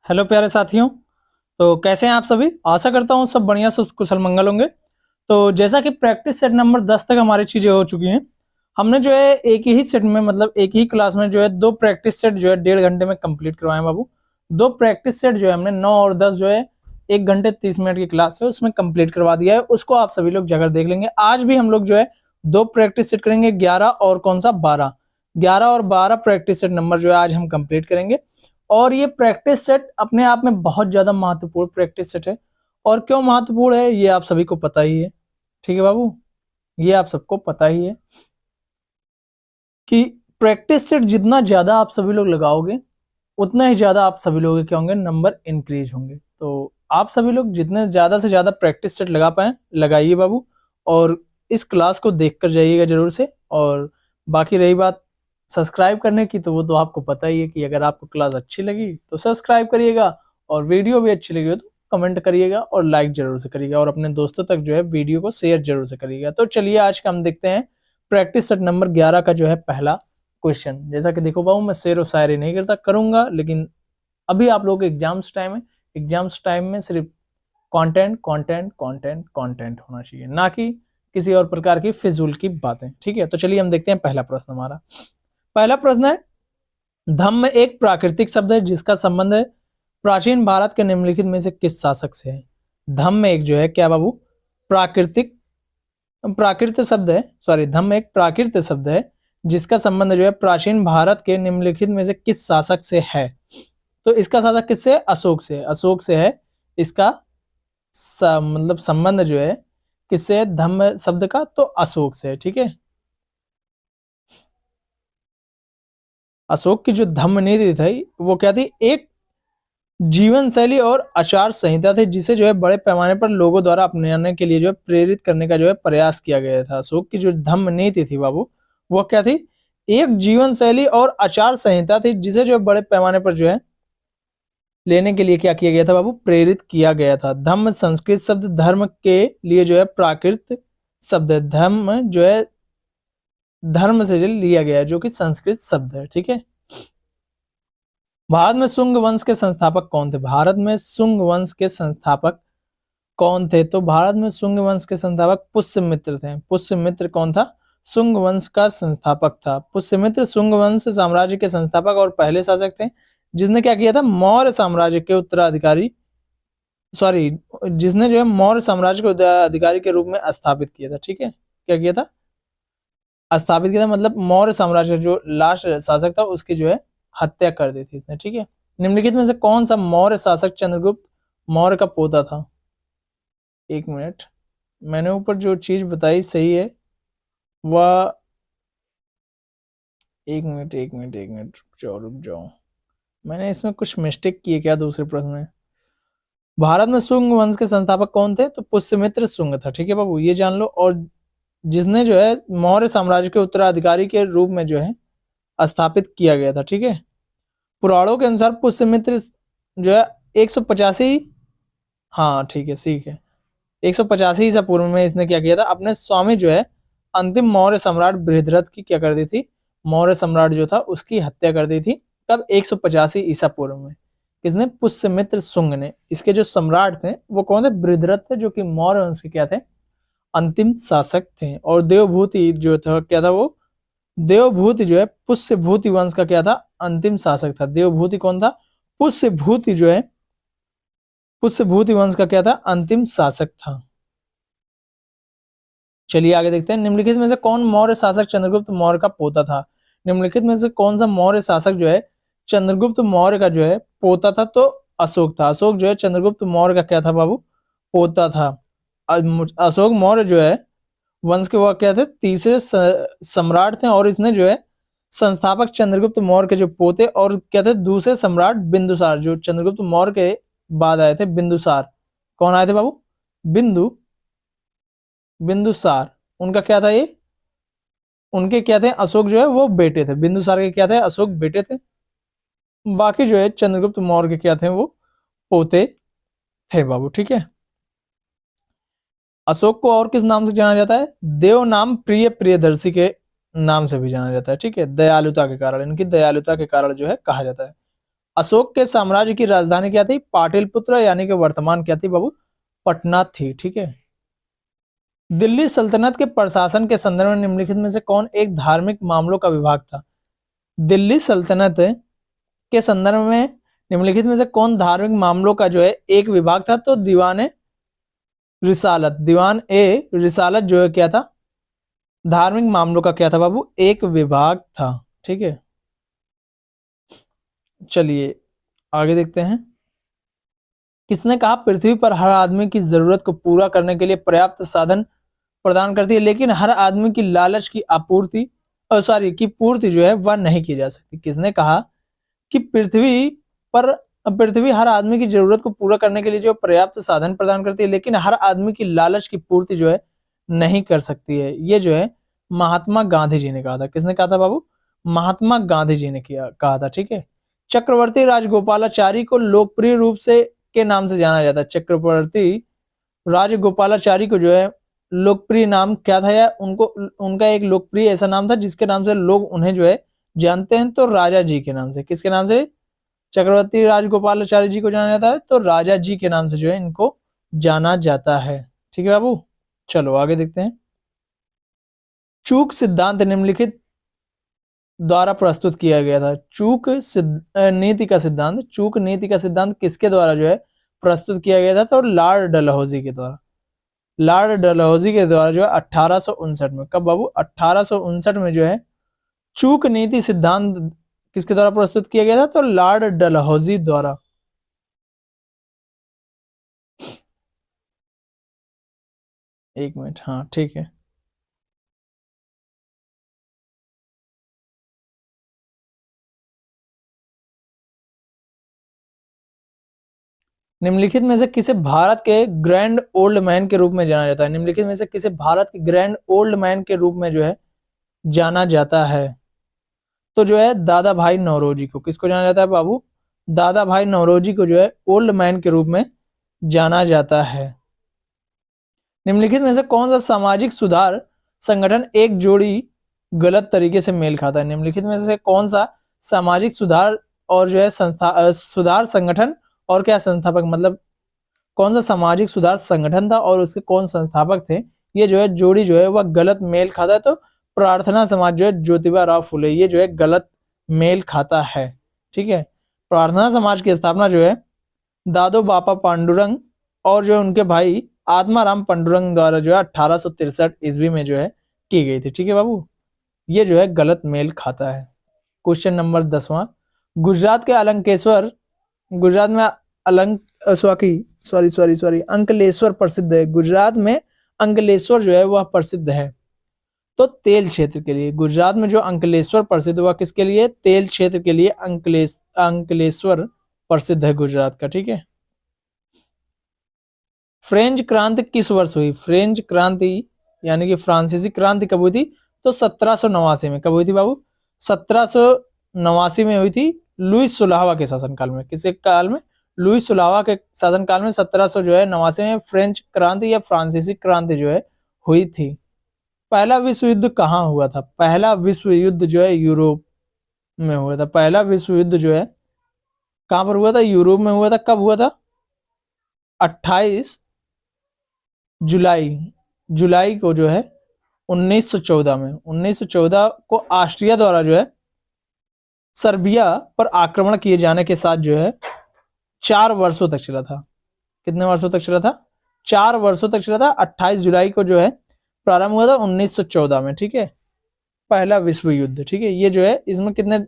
Hello प्यारे साथियों। तो कैसे हैं आप सभी? आशा करता हूँ सब बढ़िया से कुशल मंगल होंगे। तो जैसा कि प्रैक्टिस सेट नंबर 10 तक हमारी चीजें हो चुकी हैं, हमने जो है एक ही सेट में मतलब एक ही क्लास में जो है दो प्रैक्टिस सेट जो है 1.5 घंटे में कंप्लीट करवाए हैं बाबू। दो प्रैक्टिस सेट जो है हमने 9 और 10 जो है 1 घंटे 30 मिनट की क्लास है उसमें कंप्लीट करवा दिया है। उसको आप सभी लोग जाकर देख लेंगे। आज भी हम लोग जो है दो प्रैक्टिस सेट करेंगे, 11 और कौन सा 12। 11 और 12 प्रैक्टिस सेट नंबर जो है आज हम कंप्लीट करेंगे। और ये प्रैक्टिस सेट अपने आप में बहुत ज्यादा महत्वपूर्ण प्रैक्टिस सेट है। और क्यों महत्वपूर्ण है ये आप सभी को पता ही है। ठीक है बाबू, ये आप सबको पता ही है कि प्रैक्टिस सेट जितना ज्यादा आप सभी लोग लगाओगे उतना ही ज्यादा आप सभी लोगों के क्या होंगे, नंबर इंक्रीज होंगे। तो आप सभी लोग जितने ज्यादा से ज्यादा प्रैक्टिस सेट लगा पाए लगाइए बाबू। और इस क्लास को देख कर जाइएगा जरूर से। और बाकी रही बात सब्सक्राइब करने की, तो वो तो आपको पता ही है कि अगर आपको क्लास अच्छी लगी तो सब्सक्राइब करिएगा, और वीडियो भी अच्छी लगी हो तो कमेंट करिएगा और लाइक जरूर से करिएगा, और अपने दोस्तों तक जो है वीडियो को शेयर जरूर से करिएगा। तो चलिए आज का हम देखते हैं प्रैक्टिस सेट नंबर 11 का जो है पहला क्वेश्चन। जैसा कि देखो बाबू, मैं शेर व शायरी नहीं करता, करूंगा, लेकिन अभी आप लोगों के एग्जाम्स टाइम है। एग्जाम्स टाइम में सिर्फ कंटेंट कंटेंट कंटेंट कंटेंट होना चाहिए, ना कि किसी और प्रकार की फिजूल की बातें। ठीक है, तो चलिए हम देखते हैं पहला प्रश्न। हमारा पहला प्रश्न है, धम्म एक प्राकृतिक शब्द है जिसका संबंध है प्राचीन भारत के निम्नलिखित में से किस शासक से है? धम्म एक जो है क्या बाबू, प्राकृतिक प्राकृत शब्द है, सॉरी, धम्म एक प्राकृत शब्द है जिसका संबंध जो है प्राचीन भारत के निम्नलिखित में से किस शासक से है? तो इसका शासक किससे है? अशोक से। अशोक से है इसका मतलब संबंध जो है किससे है धम्म शब्द का? तो अशोक से है। ठीक है, अशोक की जो धम्म नीति थी वो क्या थी? एक जीवन शैली और आचार संहिता थी जिसे जो है बड़े पैमाने पर लोगों द्वारा अपनाने के लिए जो है प्रेरित करने का जो है प्रयास किया गया था। अशोक की जो धम्म नीति थी बाबू, वो क्या थी? एक जीवन शैली और आचार संहिता थी जिसे जो है बड़े पैमाने पर जो है लेने के लिए क्या किया गया था बाबू? प्रेरित किया गया था। धम्म संस्कृत शब्द धर्म के लिए जो है प्राकृत शब्द है। धम्म जो है धर्म से लिया गया है, जो कि संस्कृत शब्द है। ठीक है, भारत में शुंग वंश के संस्थापक कौन थे? भारत में शुंग वंश के संस्थापक कौन थे? तो भारत में शुंग वंश के संस्थापक पुष्यमित्र थे। पुष्यमित्र कौन था? शुंग वंश का संस्थापक था पुष्यमित्र। शुंग वंश साम्राज्य के संस्थापक और पहले शासक थे जिसने क्या किया था? मौर्य साम्राज्य के उत्तराधिकारी, सॉरी, जिसने जो है मौर्य साम्राज्य के उत्तराधिकारी के रूप में स्थापित किया था। ठीक है, क्या किया था? स्थापित किया था, मतलब मौर्य साम्राज्य जो लास्ट शासक था उसकी जो है हत्या कर दी थी इसने। ठीक है, निम्नलिखित में से कौन सा मौर्य शासक चंद्रगुप्त मौर्य का पोता था? एक मिनट, मैंने ऊपर जो चीज बताई सही है वह, एक मिनट रुक जाओ, मैंने इसमें कुछ मिस्टेक की है क्या दूसरे प्रश्न में? भारत में शुंग वंश के संस्थापक कौन थे? तो पुष्यमित्र शुंग था। ठीक है बाबू, ये जान लो। और जिसने जो है मौर्य साम्राज्य के उत्तराधिकारी के रूप में जो है स्थापित किया गया था। ठीक है, पुराणों के अनुसार पुष्यमित्र जो है 185, हाँ ठीक है, ठीक है, 185 ईसा पूर्व में इसने क्या किया था? अपने स्वामी जो है अंतिम मौर्य सम्राट बृहद्रथ की क्या कर दी थी? मौर्य सम्राट जो था उसकी हत्या कर दी थी। तब 185 ईसा पूर्व में किसने? पुष्यमित्र शुंग ने। इसके जो सम्राट थे वो कौन थे? बृहद्रथ थे, जो कि मौर्य वंश के क्या थे? अंतिम शासक थे। और देवभूति जो था क्या था? वो देवभूति जो है पुष्यभूति वंश का क्या था? अंतिम शासक था। देवभूति कौन था? पुष्यभूति जो है पुष्यभूति वंश का क्या था? अंतिम शासक था। चलिए आगे देखते हैं, निम्नलिखित में से कौन मौर्य शासक चंद्रगुप्त मौर्य का पोता था? निम्नलिखित में से कौन सा मौर्य शासक जो है चंद्रगुप्त मौर्य का जो है पोता था? तो अशोक था। अशोक जो है चंद्रगुप्त मौर्य का क्या था बाबू? पोता था। अशोक मौर्य जो है वंश के वह क्या थे? तीसरे सम्राट थे। और इसने जो है संस्थापक चंद्रगुप्त मौर्य के जो पोते और क्या थे? दूसरे सम्राट बिंदुसार, जो चंद्रगुप्त मौर्य के बाद आए थे, बिंदुसार। कौन आए थे बाबू? बिंदुसार। उनका क्या था ये? उनके क्या थे? अशोक जो है वो बेटे थे। बिंदुसार के क्या थे? अशोक बेटे थे। बाकी जो है चंद्रगुप्त मौर्य के क्या थे? वो पोते थे बाबू। ठीक है, अशोक को और किस नाम से जाना जाता है? देव नाम प्रिय प्रियदर्शी के नाम से भी जाना जाता है। ठीक है, दयालुता के कारण, इनकी दयालुता के कारण जो है कहा जाता है। अशोक के साम्राज्य की राजधानी क्या थी? पाटलिपुत्र, यानी कि वर्तमान क्या थी बाबू? पटना थी। ठीक है। दिल्ली सल्तनत के प्रशासन के संदर्भ में निम्नलिखित में से कौन एक धार्मिक मामलों का विभाग था? दिल्ली सल्तनत के संदर्भ में निम्नलिखित में से कौन धार्मिक मामलों का जो है एक विभाग था? तो दीवान रिसालत, दीवान ए रिसालत जो है क्या था? धार्मिक मामलों का क्या था बाबू? एक विभाग था। ठीक है। चलिए आगे देखते हैं। किसने कहा पृथ्वी पर हर आदमी की जरूरत को पूरा करने के लिए पर्याप्त साधन प्रदान करती है, लेकिन हर आदमी की लालच की आपूर्ति की पूर्ति जो है वह नहीं की जा सकती? किसने कहा कि पृथ्वी हर आदमी की जरूरत को पूरा करने के लिए जो पर्याप्त साधन प्रदान करती है, लेकिन हर आदमी की लालच की पूर्ति जो है नहीं कर सकती है? ये जो है महात्मा गांधी जी ने कहा था। किसने कहा था बाबू? महात्मा गांधी जी ने कहा था। ठीक है। चक्रवर्ती राजगोपालाचारी को लोकप्रिय रूप से के नाम से जाना जाता है। चक्रवर्ती राजगोपालाचारी को जो है लोकप्रिय नाम क्या था, या उनका एक लोकप्रिय ऐसा नाम था जिसके नाम से लोग उन्हें जो है जानते हैं? तो राजा जी के नाम से। किसके नाम से? चक्रवर्ती राजगोपालाचारी जी को जाना जाता है, तो राजा जी के नाम से जो है इनको जाना जाता है। ठीक है बाबू। चलो आगे देखते हैं। चूक सिद्धांत निम्नलिखित द्वारा प्रस्तुत किया गया था। नीति का सिद्धांत किसके द्वारा जो है प्रस्तुत किया गया था? तो लॉर्ड डलहौजी के द्वारा। लॉर्ड डलहौजी के द्वारा जो है 1859 में। कब बाबू? 1859 में जो है चूक नीति सिद्धांत किसके द्वारा प्रस्तुत किया गया था? तो लॉर्ड डलहौजी द्वारा। एक मिनट, हाँ ठीक है। निम्नलिखित में से किसे भारत के ग्रैंड ओल्ड मैन के रूप में जाना जाता है? निम्नलिखित में से किसे भारत के ग्रैंड ओल्ड मैन के रूप में जो है जाना जाता है? तो जो है दादा भाई नौरोजी को। किसको जाना जाता है बाबू? दादा भाई नौरोजी को जो है ओल्ड मैन के रूप में जाना जाता है। निम्नलिखित में से कौन सा सामाजिक सुधार संगठन एक जोड़ी गलत तरीके से मेल खाता है? निम्नलिखित में से कौन सा सामाजिक सुधार और जो है सुधार संगठन और क्या संस्थापक, मतलब कौन सा सामाजिक सुधार संगठन था और उसके कौन संस्थापक थे? ये जो है जोड़ी जो है वह गलत मेल खाता है। तो प्रार्थना समाज जो है ज्योतिबा राव फुले, ये जो है गलत मेल खाता है। ठीक है। प्रार्थना समाज की स्थापना जो है दादो बापा पांडुरंग और जो उनके भाई आत्माराम पांडुरंग द्वारा जो है 1863 ईस्वी में जो है की गई थी। ठीक है बाबू। ये जो है गलत मेल खाता है। Question number 10वां। गुजरात के अलंकेश्वर, गुजरात में अंकलेश्वर प्रसिद्ध है। गुजरात में अंकलेश्वर जो है वह प्रसिद्ध है तो तेल क्षेत्र के लिए। गुजरात में जो अंकलेश्वर प्रसिद्ध हुआ किसके लिए? तेल क्षेत्र के लिए अंकलेश्वर प्रसिद्ध है गुजरात का। ठीक है। फ्रेंच क्रांति किस वर्ष हुई? फ्रेंच क्रांति यानी कि फ्रांसीसी क्रांति कब हुई थी? तो 1789 में। कब हुई थी बाबू? 1789 में हुई थी, लुईस सुलावा के शासनकाल में। किसके काल में? लुईस सुलावा के शासनकाल में 1789 में फ्रेंच क्रांति या फ्रांसीसी क्रांति जो है हुई थी। पहला विश्व युद्ध कहाँ हुआ था? पहला विश्व युद्ध जो है यूरोप में हुआ था। पहला विश्व युद्ध जो है कहां पर हुआ था? यूरोप में हुआ था। कब हुआ था? 28 जुलाई को जो है 1914 में। 1914 को ऑस्ट्रिया द्वारा जो है सर्बिया पर आक्रमण किए जाने के साथ जो है 4 वर्षों तक चला था। कितने वर्षों तक चला था? 4 वर्षों तक चला था। 28 जुलाई को जो है प्रारंभ हुआ था 1914 में। ठीक है। पहला विश्व युद्ध। ठीक है। ये जो है इसमें कितने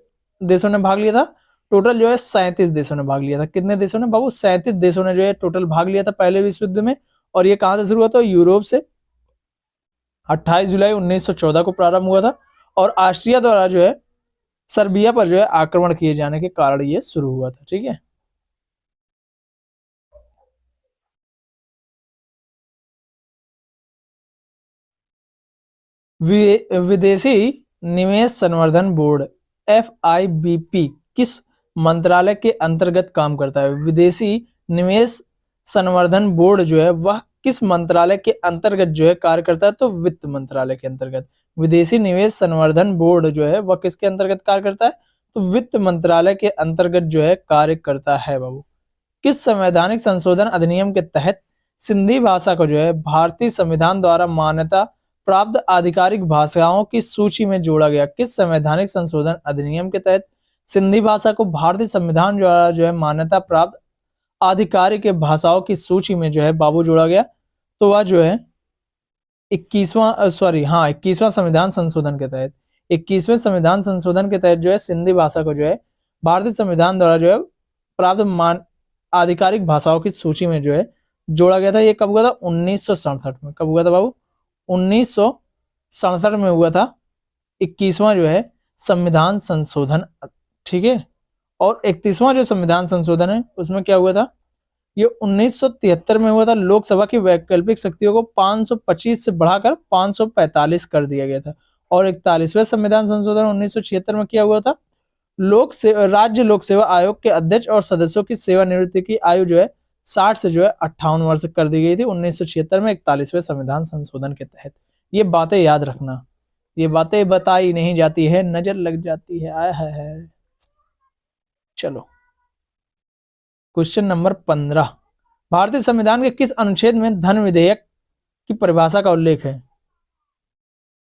देशों ने भाग लिया था? टोटल जो है 37 देशों ने भाग लिया था। कितने देशों ने बाबू? 37 देशों ने जो है टोटल भाग लिया था पहले विश्व युद्ध में। और ये कहां से शुरू हुआ था? यूरोप से। 28 जुलाई 1914 को प्रारंभ हुआ था और ऑस्ट्रिया द्वारा जो है सर्बिया पर जो है आक्रमण किए जाने के कारण ये शुरू हुआ था। ठीक है। विदेशी निवेश संवर्धन बोर्ड FIBP किस मंत्रालय के अंतर्गत काम करता है? विदेशी निवेश संवर्धन बोर्ड जो है वह किस मंत्रालय के अंतर्गत जो है कार्य करता है? तो वित्त मंत्रालय के अंतर्गत। विदेशी निवेश संवर्धन बोर्ड जो है वह किसके अंतर्गत कार्य करता है? तो वित्त मंत्रालय के अंतर्गत जो है कार्य करता है बाबू। किस संवैधानिक संशोधन अधिनियम के तहत सिंधी भाषा को जो है भारतीय संविधान द्वारा मान्यता प्राप्त आधिकारिक भाषाओं की सूची में जोड़ा गया? किस संवैधानिक संशोधन अधिनियम के तहत सिंधी भाषा को भारतीय संविधान द्वारा जो है मान्यता प्राप्त आधिकारिक भाषाओं की सूची में जो है बाबू जोड़ा गया? तो वह जो है 21वां संविधान संशोधन के तहत 21वें संविधान संशोधन के तहत जो है सिंधी भाषा को जो है भारतीय संविधान द्वारा जो है प्राप्त आधिकारिक भाषाओं की सूची में जो है जोड़ा गया था। ये कब हुआ था? 1967 में। कब हुआ था बाबू? 1967 में हुआ था 21वां जो है संविधान संशोधन, ठीक है। और 31वां जो संविधान संशोधन है उसमें क्या हुआ था? ये 1973 में हुआ था। लोकसभा की वैकल्पिक शक्तियों को 525 से बढ़ाकर 545 कर दिया गया था। और 41वें संविधान संशोधन 1976 में किया हुआ था। राज्य लोक सेवा आयोग के अध्यक्ष और सदस्यों की सेवानिवृत्ति की आयु जो है 60 से जो है 58 वर्ष कर दी गई थी 1976 में 41वें संविधान संशोधन के तहत। ये बातें याद रखना, ये बातें बताई नहीं जाती है, नजर लग जाती है। आया है। चलो क्वेश्चन नंबर 15, भारतीय संविधान के किस अनुच्छेद में धन विधेयक की परिभाषा का उल्लेख है?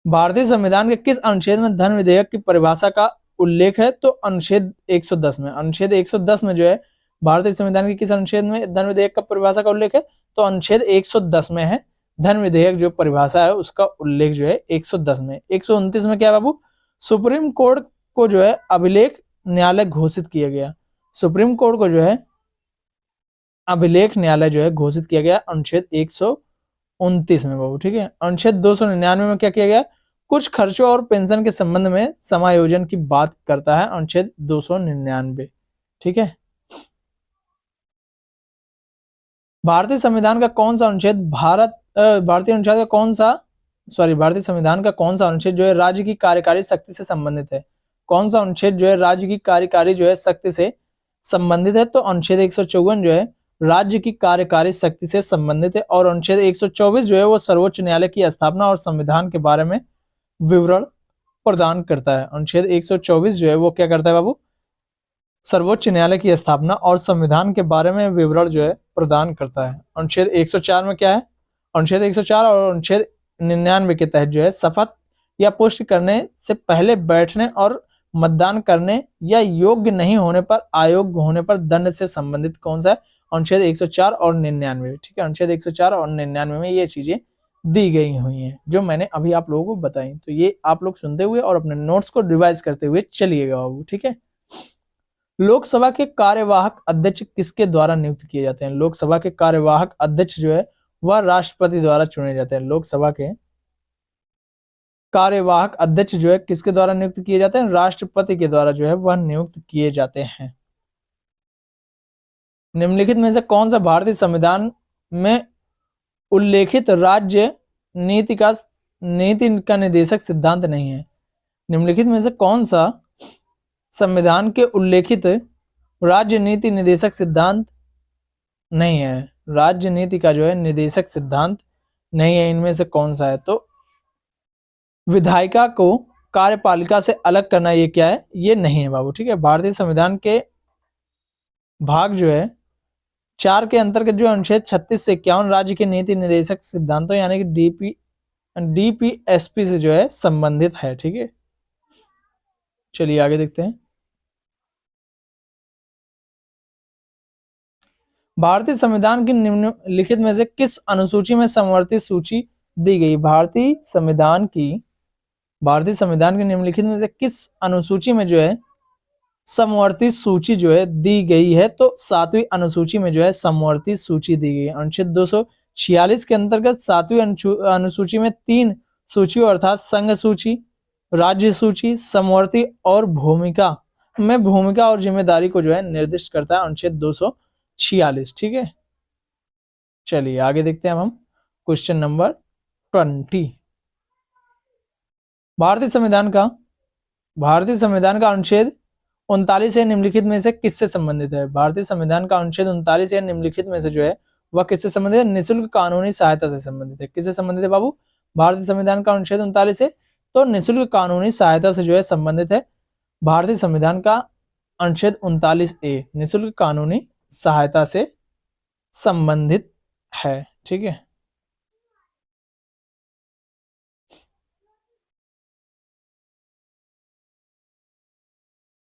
भारतीय संविधान के किस अनुच्छेद में धन विधेयक की परिभाषा का उल्लेख है? तो अनुच्छेद 110 में। अनुच्छेद 110 में जो है भारतीय संविधान के किस अनुच्छेद में धन विधेयक का परिभाषा का उल्लेख है? तो अनुच्छेद 110 में है धन विधेयक जो परिभाषा है उसका उल्लेख जो है 110 में। 129 में क्या बाबू? सुप्रीम कोर्ट को जो है अभिलेख न्यायालय घोषित किया गया। सुप्रीम कोर्ट को जो है अभिलेख न्यायालय जो है घोषित किया गया अनुच्छेद 129 में बाबू, ठीक है। अनुच्छेद 299 में क्या किया गया? कुछ खर्चों और पेंशन के संबंध में समायोजन की बात करता है अनुच्छेद 299, ठीक है। भारतीय संविधान का कौन सा अनुच्छेद भारतीय संविधान का कौन सा अनुच्छेद जो है राज्य की कार्यकारी शक्ति से संबंधित है? कौन सा अनुच्छेद जो है राज्य की कार्यकारी जो है शक्ति से संबंधित है? तो अनुच्छेद 154 जो है राज्य की कार्यकारी शक्ति से संबंधित है। और अनुच्छेद 124 जो है वो सर्वोच्च न्यायालय की स्थापना और संविधान के बारे में विवरण प्रदान करता है। अनुच्छेद 124 जो है वो क्या करता है बाबू? सर्वोच्च न्यायालय की स्थापना और संविधान के बारे में विवरण जो है प्रदान करता है। अनुच्छेद 104 में क्या है? अनुच्छेद 104 और अनुच्छेद 99 के तहत जो है शपथ या पुष्टि करने से पहले बैठने और मतदान करने या योग्य नहीं होने पर अयोग्य होने पर दंड से संबंधित कौन सा है? अनुच्छेद 104 और 99, ठीक है। अनुच्छेद 104 और 99 में ये चीजें दी गई हुई हैं जो मैंने अभी आप लोगों को बताई। तो ये आप लोग सुनते हुए और अपने नोट्स को रिवाइज करते हुए चलिएगा बाबू, ठीक है। लोकसभा के कार्यवाहक अध्यक्ष किसके द्वारा नियुक्त किए जाते हैं? लोकसभा के कार्यवाहक अध्यक्ष जो है वह राष्ट्रपति द्वारा चुने जाते हैं। लोकसभा के कार्यवाहक अध्यक्ष जो है किसके द्वारा नियुक्त किए जाते हैं? राष्ट्रपति के द्वारा जो है वह नियुक्त किए जाते हैं। निम्नलिखित में से कौन सा भारतीय संविधान में उल्लेखित राज्य नीति का निदेशक सिद्धांत नहीं है? निम्नलिखित में से कौन सा संविधान के उल्लेखित राज्य नीति निदेशक सिद्धांत नहीं है? राज्य नीति का जो है निदेशक सिद्धांत नहीं है, इनमें से कौन सा है? तो विधायिका को कार्यपालिका से अलग करना ये क्या है? ये नहीं है बाबू, ठीक है। भारतीय संविधान के भाग जो है 4 के अंतर्गत जो अनुच्छेद 36 से 51 राज्य के नीति निर्देशक सिद्धांतों यानी कि डीपीएसपी से जो है संबंधित है, ठीक है। चलिए आगे देखते हैं। भारतीय संविधान की निम्नलिखित में से किस अनुसूची में समवर्ती सूची दी गई? भारतीय संविधान की निम्नलिखित में से किस अनुसूची में जो है समवर्ती सूची जो है दी गई है? तो 7वीं अनुसूची में जो है समवर्ती सूची दी गई है। अनुच्छेद 246 के अंतर्गत 7वीं अनुसूची में 3 सूचियों अर्थात संघ सूची, राज्य सूची, समवर्ती और भूमिका और जिम्मेदारी को जो है निर्दिष्ट करता है अनुच्छेद 246, ठीक है। चलिए आगे देखते हैं हम क्वेश्चन नंबर 20। भारतीय संविधान का अनुच्छेद 39 है निम्नलिखित में से किससे संबंधित है? भारतीय संविधान का अनुच्छेद 39 है निम्नलिखित में से जो है वह किससे संबंधित है? निःशुल्क कानूनी सहायता से संबंधित है। किससे संबंधित है बाबू? भारतीय संविधान का अनुच्छेद 39 है तो निःशुल्क कानूनी सहायता से जो है संबंधित है। भारतीय संविधान का अनुच्छेद 39A निःशुल्क कानूनी सहायता से संबंधित है। ठीक है।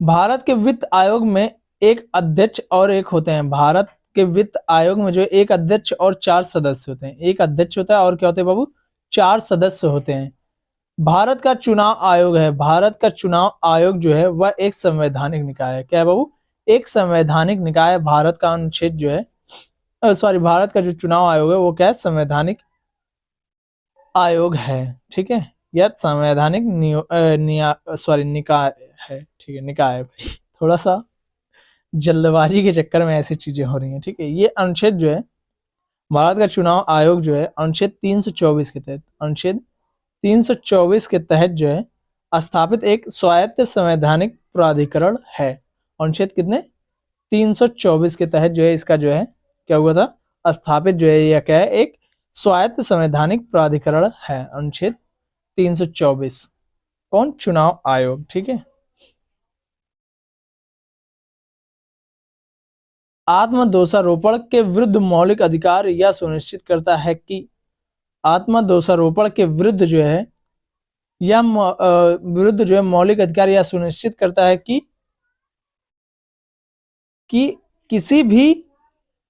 भारत के वित्त आयोग में एक अध्यक्ष और एक होते हैं। भारत के वित्त आयोग में जो एक अध्यक्ष और 4 सदस्य होते हैं। एक अध्यक्ष होता है और क्या होते हैं बाबू, 4 सदस्य होते हैं। भारत का चुनाव आयोग है, भारत का चुनाव आयोग जो है वह एक संवैधानिक निकाय है। क्या है बाबू, एक संवैधानिक निकाय है। भारत का अनुच्छेद जो है सॉरी भारत का जो चुनाव आयोग है वो क्या है, संवैधानिक आयोग है। ठीक है, यह संवैधानिक निकाय है। ठीक है, निकाय है भाई, थोड़ा सा जल्दबाजी के चक्कर में ऐसी चीजें हो रही हैं। ठीक है, ये अनुच्छेद जो है भारत का चुनाव आयोग जो है अनुच्छेद 324 के तहत, अनुच्छेद 324 के तहत जो है स्थापित एक स्वायत्त संवैधानिक प्राधिकरण है। अनुच्छेद कितने, 324 के तहत जो है इसका जो है क्या हुआ था, स्थापित जो है यह क्या है, एक स्वायत्त संवैधानिक प्राधिकरण है। अनुच्छेद 324 कौन, चुनाव आयोग। ठीक है। आत्मदोषारोपण के विरुद्ध मौलिक अधिकार यह सुनिश्चित करता है कि आत्मदोषारोपण के विरुद्ध जो है यह विरुद्ध जो है मौलिक अधिकार यह सुनिश्चित करता है कि किसी भी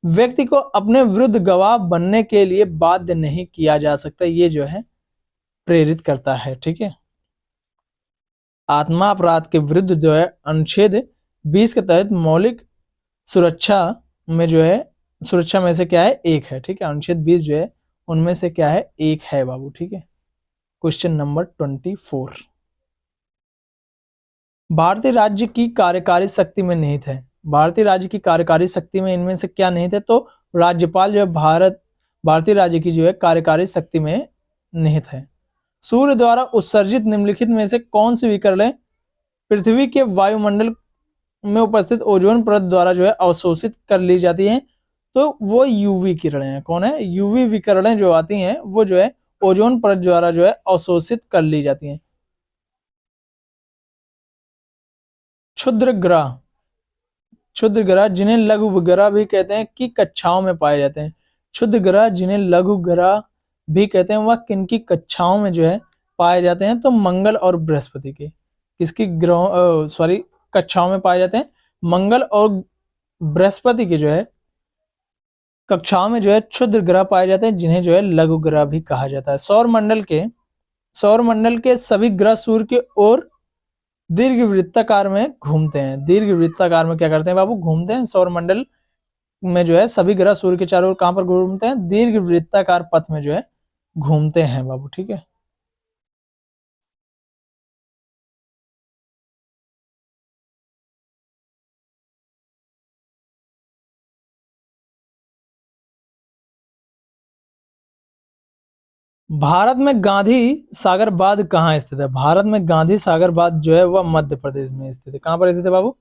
व्यक्ति को अपने विरुद्ध गवाह बनने के लिए बाध्य नहीं किया जा सकता। ये जो है प्रेरित करता है। ठीक है। आत्मा अपराध के विरुद्ध जो है अनुच्छेद 20 के तहत मौलिक सुरक्षा में जो है, सुरक्षा में से क्या है, एक है। ठीक है, अनुच्छेद 20 जो है उनमें से क्या है, एक है बाबू। ठीक है। क्वेश्चन नंबर 24, भारतीय राज्य की कार्यकारी शक्ति में निहित है। भारतीय राज्य की कार्यकारी शक्ति में इनमें से क्या निहित है, तो राज्यपाल जो है भारतीय राज्य की जो है कार्यकारी शक्ति में निहित है। सूर्य द्वारा उत्सर्जित निम्नलिखित में से कौन सी विकिरणें पृथ्वी के वायुमंडल में उपस्थित ओजोन परत द्वारा जो है अवशोषित कर ली जाती हैं, तो वो यूवी किरणें हैं। कौन है, यूवी विकिरणें जो आती हैं वो जो है ओजोन परत द्वारा जो है अवशोषित कर ली जाती हैं। क्षुद्र ग्रह, क्षुद्र ग्रह जिन्हें लघु ग्रह भी कहते हैं की कक्षाओं में पाए जाते हैं। क्षुद्र ग्रह जिन्हें लघु ग्रह भी कहते हैं वह किनकी कक्षाओं में जो है पाए जाते हैं, तो मंगल और बृहस्पति के, किसकी ग्रह सॉरी कक्षाओं में पाए जाते हैं, मंगल और बृहस्पति के जो है कक्षाओं में जो है क्षुद्र ग्रह पाए जाते हैं, जिन्हें जो है लघु ग्रह भी कहा जाता है। सौरमंडल के सभी ग्रह सूर्य की ओर दीर्घ वृत्ताकार में घूमते हैं। दीर्घ वृत्ताकार में क्या करते हैं बाबू, घूमते हैं। सौरमंडल में जो है सभी ग्रह सूर्य के चारों ओर कहां पर घूमते हैं, दीर्घ वृत्ताकार पथ में जो है घूमते हैं बाबू। ठीक है। भारत में गांधी सागर बांध कहाँ स्थित है। भारत में गांधी सागर बांध जो है वह मध्य प्रदेश में स्थित है। कहां पर स्थित है बाबू,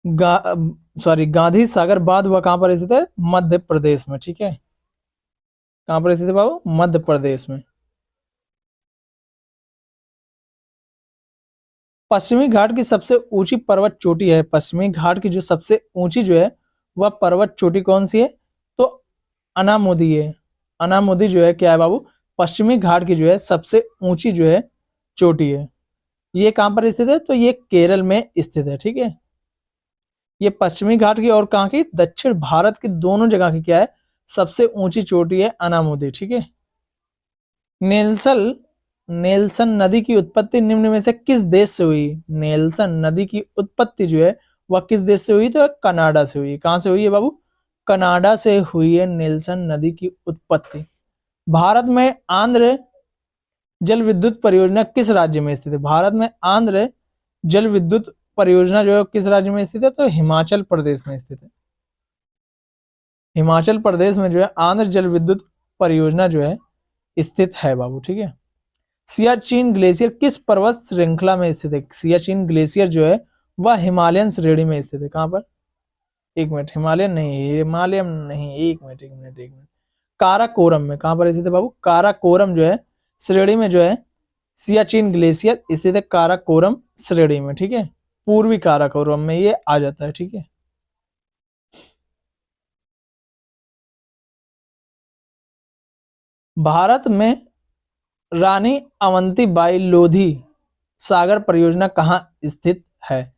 गांधी सागर बांध वह कहां पर स्थित है, मध्य प्रदेश में। ठीक है, कहां पर स्थित है बाबू, मध्य प्रदेश में। पश्चिमी घाट की सबसे ऊंची पर्वत चोटी है। पश्चिमी घाट की जो सबसे ऊंची जो है वह पर्वत चोटी कौन सी है, तो अनामुदी है। अनामुदी जो है क्या है बाबू, पश्चिमी घाट की जो है सबसे ऊंची जो है चोटी है। ये कहां पर स्थित है, तो ये केरल में स्थित है। ठीक है, ये पश्चिमी घाट की और कहां की, दक्षिण भारत की दोनों जगह की क्या है, सबसे ऊंची चोटी है अनामुदी। ठीक है। नेल्सन नदी की उत्पत्ति निम्न में से किस देश से हुई। नेल्सन नदी की उत्पत्ति जो है वह किस देश से हुई, तो कनाडा से हुई। कहां से हुई है बाबू, कनाडा से हुई है नेल्सन नदी की उत्पत्ति। भारत में आंध्र जल विद्युत परियोजना किस राज्य में स्थित है। भारत में आंध्र जल विद्युत परियोजना जो है किस राज्य में स्थित है, तो हिमाचल प्रदेश में स्थित है। हिमाचल प्रदेश में जो है आंध्र जल विद्युत परियोजना जो है स्थित है बाबू। ठीक है। सियाचिन ग्लेशियर किस पर्वत श्रृंखला में स्थित है। सियाचिन ग्लेशियर जो है वह हिमालयन श्रेणी में स्थित है। कहां पर, एक मिनट, हिमालयन नहीं, एक मिनट, काराकोरम में। कहां पर स्थित है बाबू, काराकोरम जो है श्रेणी में जो है सियाचिन ग्लेशियर स्थित है काराकोरम श्रेणी में, ठीक है, पूर्वी काराकोरम में ये आ जाता है, ठीक है। भारत में रानी अवंतीबाई लोधी सागर परियोजना कहाँ स्थित है?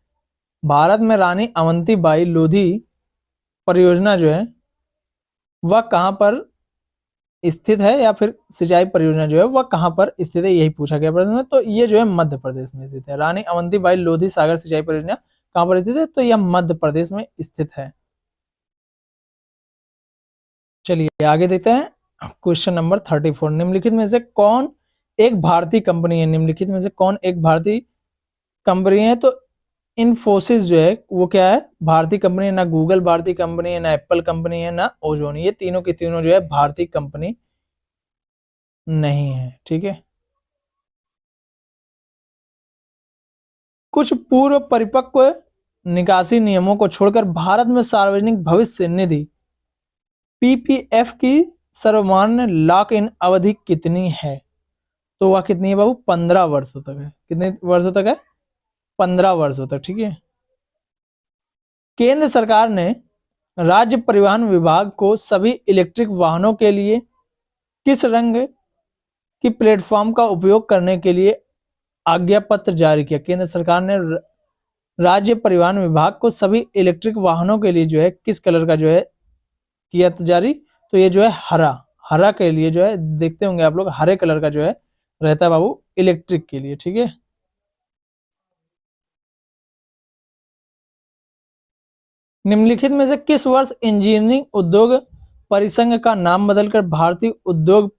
भारत में रानी अवंतीबाई लोधी परियोजना जो है वह कहाँ पर स्थित है, या फिर सिंचाई परियोजना जो है वह कहाँ पर स्थित है, यही पूछा गया प्रश्न में। तो ये जो है मध्य प्रदेश में स्थित है। रानी अवंतीबाई लोधी सागर सिंचाई परियोजना कहाँ पर स्थित है? तो यह मध्य प्रदेश में स्थित है। चलिए आगे देखते हैं क्वेश्चन नंबर 34। निम्नलिखित में से कौन एक भारतीय कंपनी है? निम्नलिखित में से कौन एक भारतीय कंपनी है? तो इन्फोसिस जो है वो क्या है? भारतीय कंपनी है। ना गूगल भारतीय कंपनी है, ना एप्पल कंपनी है, ना ओजोन, ये तीनों की तीनों जो है भारतीय कंपनी नहीं है, ठीक है। कुछ पूर्व परिपक्व निकासी नियमों को छोड़कर भारत में सार्वजनिक भविष्य निधि पीपीएफ की सर्वमान्य लॉक इन अवधि कितनी है? तो वह कितनी है बाबू? 15 वर्षों तक है। कितने वर्षों तक है? 15 वर्षों तक, ठीक है। केंद्र सरकार ने राज्य परिवहन विभाग को सभी इलेक्ट्रिक वाहनों के लिए किस रंग की प्लेटफॉर्म का उपयोग करने के लिए आज्ञा पत्र जारी किया? केंद्र सरकार ने राज्य परिवहन विभाग को सभी इलेक्ट्रिक वाहनों के लिए जो है किस कलर का जो है किया जारी? तो ये जो है हरा, हरा के लिए जो है देखते होंगे आप लोग, हरे कलर का जो है रहता है बाबू इलेक्ट्रिक के लिए, ठीक है। निम्नलिखित में से किस वर्ष इंजीनियरिंग उद्योग परिसंघ का नाम बदलकर भारतीय उद्योग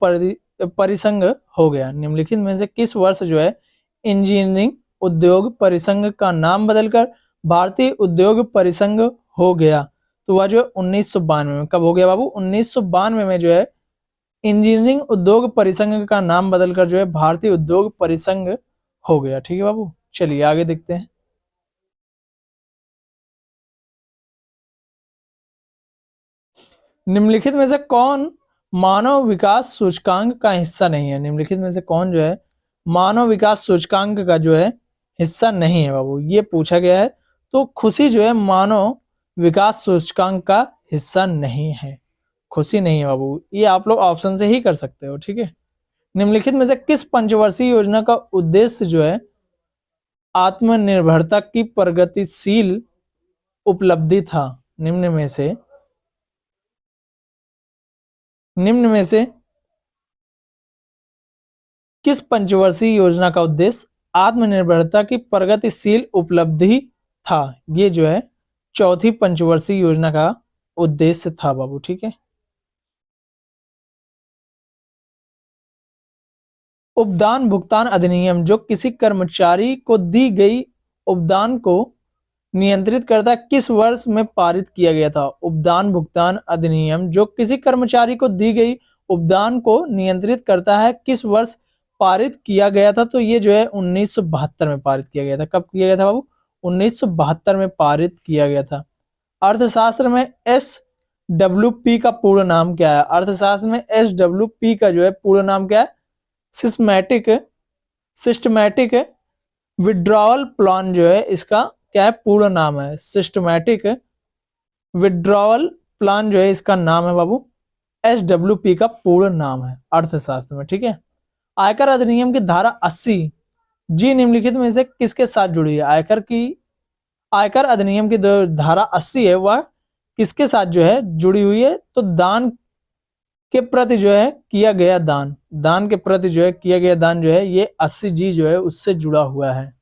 परिसंघ हो गया? निम्नलिखित में से किस वर्ष जो है इंजीनियरिंग उद्योग परिसंघ का नाम बदलकर भारतीय उद्योग परिसंघ हो गया? तो वह जो है 1992 में। कब हो गया बाबू? 1992 में जो है इंजीनियरिंग उद्योग परिसंघ का नाम बदलकर जो है भारतीय उद्योग परिसंघ हो गया, ठीक है बाबू। चलिए आगे देखते हैं। निम्नलिखित में से कौन मानव विकास सूचकांक का हिस्सा नहीं है? निम्नलिखित में से कौन जो है मानव विकास सूचकांक का जो है हिस्सा नहीं है बाबू, ये पूछा गया है। तो खुशी जो है मानव विकास सूचकांक का हिस्सा नहीं है, खुशी नहीं है बाबू, ये आप लोग ऑप्शन से ही कर सकते हो, ठीक है। निम्नलिखित में से किस पंचवर्षीय योजना का उद्देश्य जो है आत्मनिर्भरता की प्रगतिशील उपलब्धि था? निम्न में से किस पंचवर्षीय योजना का उद्देश्य आत्मनिर्भरता की प्रगतिशील उपलब्धि था? ये जो है चौथी पंचवर्षीय योजना का उद्देश्य था बाबू, ठीक है। उपदान भुगतान अधिनियम जो किसी कर्मचारी को दी गई उपदान को नियंत्रित करता है किस वर्ष में पारित किया गया था? उपदान भुगतान अधिनियम जो किसी कर्मचारी को दी गई उपदान को नियंत्रित करता है किस वर्ष पारित किया गया था? तो ये जो है 1972 में पारित किया गया था। कब किया गया था बाबू? 1972 में पारित किया गया था। अर्थशास्त्र में SWP का पूर्ण नाम क्या है? अर्थशास्त्र में SWP का जो है पूर्ण नाम क्या है? सिस्टमैटिक विड्रॉवल प्लान जो है इसका क्या है? पूर्ण नाम है सिस्टमैटिक विड्रॉवल प्लान जो है इसका नाम है बाबू, SWP का पूर्ण नाम है अर्थशास्त्र में, ठीक है। आयकर अधिनियम की धारा 80 जी निम्नलिखित में से किसके साथ जुड़ी है? आयकर अधिनियम की धारा 80 है वह किसके साथ जो है जुड़ी हुई है? तो दान के प्रति जो है किया गया दान के प्रति जो है किया गया दान जो है ये 80 जी जो है उससे जुड़ा हुआ है।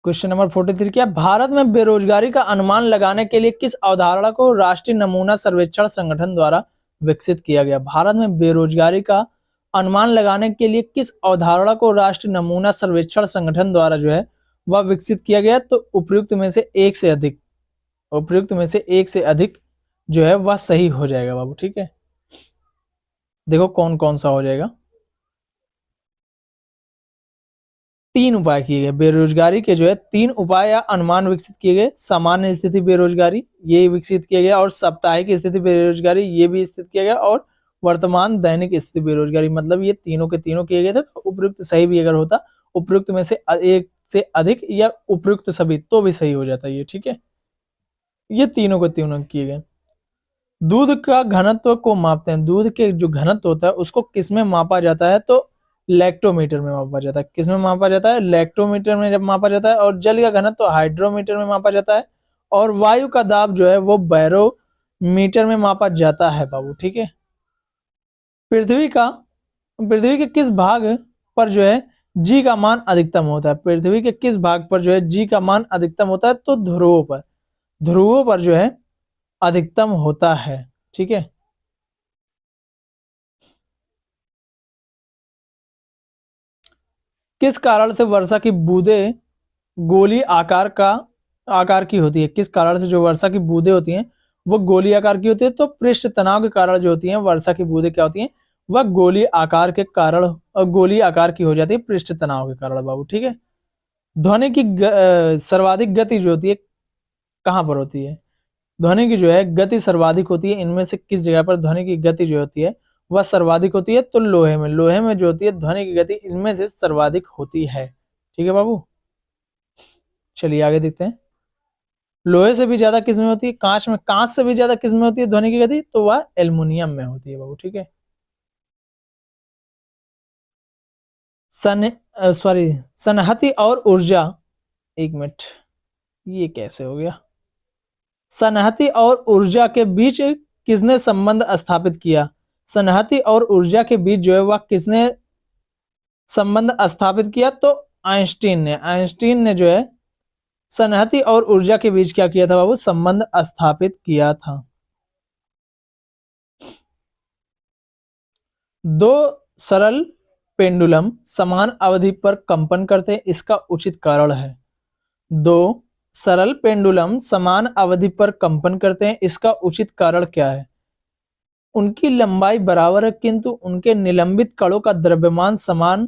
क्वेश्चन नंबर 43 क्या? भारत में बेरोजगारी का अनुमान लगाने के लिए किस अवधारणा को राष्ट्रीय नमूना सर्वेक्षण संगठन द्वारा विकसित किया गया? भारत में बेरोजगारी का अनुमान लगाने के लिए किस अवधारणा को राष्ट्रीय नमूना सर्वेक्षण संगठन द्वारा जो है वह विकसित किया गया? तो उपयुक्त में से एक से अधिक जो है वह सही हो जाएगा बाबू, ठीक है। देखो कौन कौन सा हो जाएगा। 3 उपाय किए गए, बेरोजगारी के जो है 3 उपाय या अनुमान विकसित किए गए। सामान्य स्थिति बेरोजगारी ये विकसित किया गया, और साप्ताहिक स्थिति बेरोजगारी ये भी स्थित किया गया, और वर्तमान दैनिक स्थिति बेरोजगारी, मतलब ये तीनों के तीनों किए गए थे। तो उपयुक्त सही भी अगर होता, उपयुक्त में से एक से अधिक या उपयुक्त सभी, तो भी सही हो जाता ये, ठीक है। ये तीनों के तीनों किए गए। दूध का घनत्व को मापते हैं, दूध के जो घनत्व होता है उसको किस में मापा जाता है, तो लैक्टोमीटर में मापा जाता है। किस में मापा जाता है, लैक्टोमीटर में जब मापा जाता है। और जल का घनत्व हाइड्रोमीटर में मापा जाता है, और वायु का दाब जो है वो बैरोमीटर में मापा जाता है बाबू, ठीक है। पृथ्वी के किस भाग पर जो है जी का मान अधिकतम होता है, पृथ्वी के किस भाग पर जो है जी का मान अधिकतम होता है, तो ध्रुवों पर, ध्रुवों पर जो है अधिकतम होता है, ठीक है। किस कारण से वर्षा की बूंदें गोली आकार की होती है, किस कारण से जो वर्षा की बूंदें होती हैं वो गोली आकार की होती है, तो पृष्ठ तनाव के कारण जो होती हैं वर्षा की बूंदें क्या होती हैं, वह गोली आकार के कारण, गोली आकार की हो जाती है पृष्ठ तनाव के कारण बाबू, ठीक है। ध्वनि की सर्वाधिक गति जो होती है कहाँ पर होती है, ध्वनि की जो है गति सर्वाधिक होती है, इनमें से किस जगह पर ध्वनि की गति जो होती है वह सर्वाधिक होती है, तो लोहे में, लोहे में जो होती है ध्वनि की गति इनमें से सर्वाधिक होती है, ठीक है बाबू। चलिए आगे देखते हैं। लोहे से भी ज्यादा किस में होती है, कांच में, कांच से भी ज्यादा किस में होती है ध्वनि की गति, तो वह एल्युमिनियम में होती है बाबू, ठीक है। सनहती और ऊर्जा, एक मिनट, ये कैसे हो गया, सनहती और ऊर्जा के बीच किसने संबंध स्थापित किया, सनहती और ऊर्जा के बीच जो है वह किसने संबंध स्थापित किया, तो आइंस्टीन ने जो है सनहती और ऊर्जा के बीच क्या किया था बाबू, संबंध स्थापित किया था। दो सरल पेंडुलम समान अवधि पर कंपन करते हैं, इसका उचित कारण है। दो सरल पेंडुलम समान अवधि पर कंपन करते हैं, इसका उचित कारण क्या है, उनकी लंबाई बराबर है किंतु उनके निलंबित कणों का द्रव्यमान समान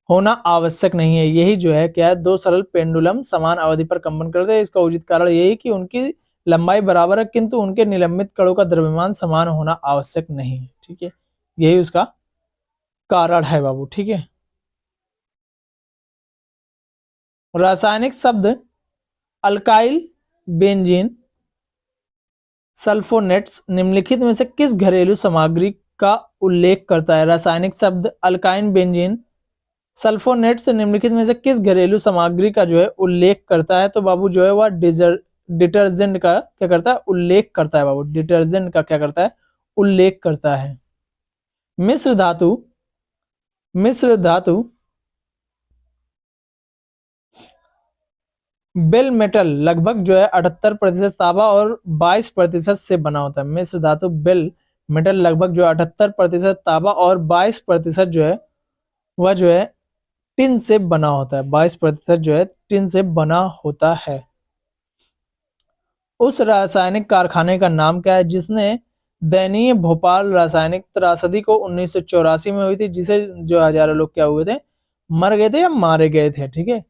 होना आवश्यक नहीं है। यही जो है क्या है, दो सरल पेंडुलम समान अवधि पर कंपन करते हैं, इसका उचित कारण यही कि उनकी लंबाई बराबर है किंतु उनके निलंबित कणों का द्रव्यमान समान होना आवश्यक नहीं है, ठीक है। यही उसका कारण है बाबू, ठीक है। रासायनिक शब्द अल्काइल बेंजीन सल्फोनेट्स निम्नलिखित में से किस घरेलू सामग्री का उल्लेख करता है, रासायनिक शब्द अल्काइन बेंजीन सल्फोनेट्स निम्नलिखित में से किस घरेलू सामग्री का जो है उल्लेख करता है, तो बाबू जो है वह डिटर्जेंट का क्या करता है, उल्लेख करता है बाबू, डिटर्जेंट का क्या करता है, उल्लेख करता है। मिश्र धातु, मिश्र धातु बेल मेटल लगभग जो है 78% तांबा और 22% से बना होता है। मिश्र धातु बेल मेटल लगभग जो है 78% तांबा और 22% जो है वह जो है टिन से बना होता है, 22% जो है टिन से बना होता है। उस रासायनिक कारखाने का नाम क्या है जिसने दयनीय भोपाल रासायनिक त्रासदी को 1984 में हुई थी, जिसे जो हजारों लोग क्या हुए थे, मर गए थे या मारे गए थे, ठीक है।